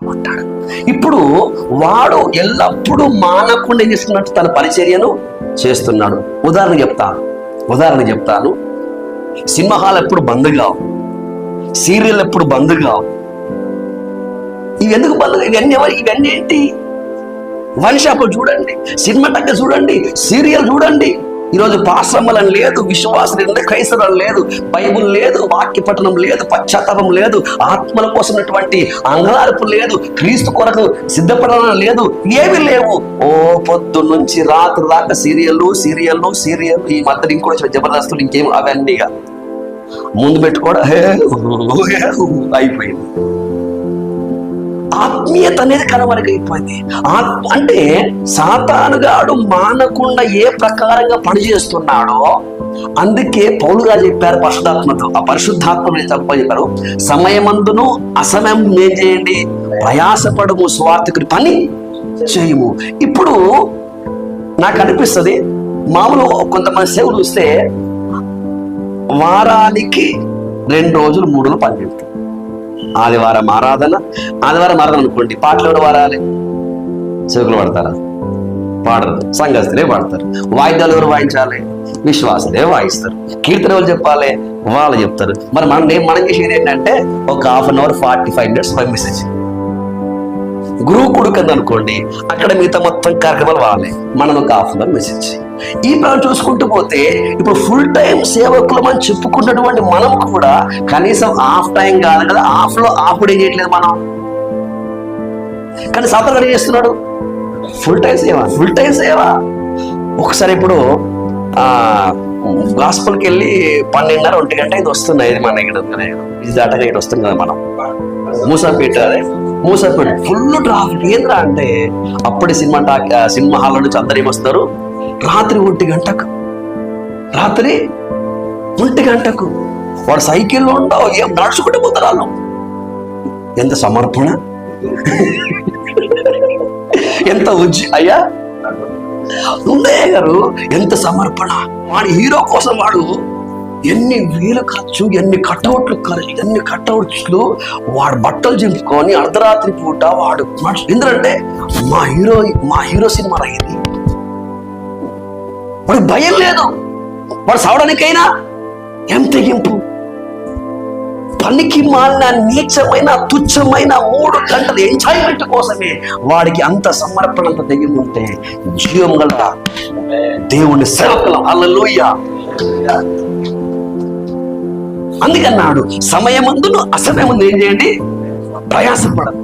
అంటాడు. ఇప్పుడు వాడు ఎల్లప్పుడూ మానకుండా ఏం చేస్తున్నట్టు తన పరిచర్యను చేస్తున్నాడు. ఉదాహరణ చెప్తాను. సినిమా హాల్ ఎప్పుడు బంద్ కావు, సీరియల్ ఎప్పుడు బంద్ కావు. ఇవి ఎందుకు బంద్? ఇవన్నీ ఏంటి? వన్ షాప్ చూడండి, సినిమా టక్క చూడండి, సీరియల్ చూడండి. ఈరోజు పాశ్రమలం లేదు, విశ్వాసం లేదు, క్రైస్తవం లేదు, బైబుల్ లేదు, వాక్య పఠనం లేదు, పశ్చాత్తాపం లేదు, ఆత్మల కోసమైనటువంటి అంగలార్పు లేదు, క్రీస్తు కొరకు సిద్ధపడడం లేదు, ఏమీ లేవు. ఓ పొద్దు నుంచి రాత్రి దాకా సీరియల్. ఈ మధ్య ఇంకోటి జబర్దస్తులు, ఇంకేం అవన్నీగా ముందు పెట్టుకోవడం అయిపోయింది. ఆత్మీయత అనేది కనుమరుగైపోయింది. అంటే సాతానుగాడు మానకుండా ఏ ప్రకారంగా పనిచేస్తున్నాడో, అందుకే పౌలు గారు చెప్పారు పరిశుద్ధాత్మతో, ఆ పరిశుద్ధాత్మ చెప్పారు, సమయమందును అసమయం ఏం చేయండి, ప్రయాసపడము, స్వార్థకుడి పని చేయము. ఇప్పుడు నాకు అనిపిస్తుంది, మామూలు కొంతమంది సేవలు చూస్తే వారానికి 2 రోజులు 3 రోజులు పని చేస్తారు. ఆదివారం ఆరాధన అనుకోండి, పాటలు ఎవరు పాడాలి? సేవకులు పాడతారా? పాడరు. సంఘస్థులే పాడతారు. వాయిద్యాలు ఎవరు వాయించాలి? విశ్వాసులే వాయిస్తారు. కీర్తన ఎవరు చెప్పాలి? వాళ్ళు చెప్తారు. మరి మనం చేసేది ఏంటంటే ఒక 1/2 అవర్ 45 మినిట్స్ మెసేజ్. గురువు కొడుకు అనుకోండి, అక్కడ మిగతా మొత్తం కార్యక్రమాలు వాళ్ళే, మనం ఒక 1/2 అవర్ మెసేజ్. ఈ ప్లాన్ చూసుకుంటూ పోతే ఇప్పుడు ఫుల్ టైం సేవకులు మనం చెప్పుకున్నటువంటి మనం కూడా కనీసం హాఫ్ టైం కాదు కదా, హాఫ్ కూడా ఏం చేయట్లేదు మనం. కానీ సాతాను ఏం చేస్తున్నాడు? ఫుల్ టైం సేవ. ఒకసారి ఇప్పుడు గాస్పుల్కి వెళ్ళి 12:30 1 గంట ఇది వస్తున్నాయి, ఇది మన ఇక్కడ ఇది దాటగా ఇక్కడ వస్తుంది కదా మనం మూసాపేట ఫుల్ ట్రాఫిక్. ఏంద్రా అంటే అప్పుడే సినిమా హాల్ నుంచి అందరు ఏమొస్తారు, రాత్రి 1 గంటకు వాడు సైకిల్లో ఉండవు, ఏం నడుచుకుంటూ పోతారు వాళ్ళు. ఎంత సమర్పణ, ఎంత అయ్యా ఉందయ్య గారు, ఎంత సమర్పణ. వాడి హీరో కోసం వాడు ఎన్ని వేల ఖర్చు, ఎన్ని కట్అవుట్స్లు వాడు బట్టలు చింపుకొని అర్ధరాత్రి పూట వాడు. ఎందుకంటే మా హీరో సినిమా ఇది. వాడు భయం లేదు, వాడు సావడానికైనా ఏం తెగింపు. పనికి మాలిన నీచమైన తుచ్చమైన 3 గంటల ఎంజాయ్మెంట్ కోసమే వాడికి అంత సమర్పణ, అంత తెగింపుంటే జీవం గల దేవుని సేవకులం. హల్లెలూయా. అందుకన్నాడు, సమయమందును అసమయమందు ఏం చేయండి, ప్రయాసపడదు.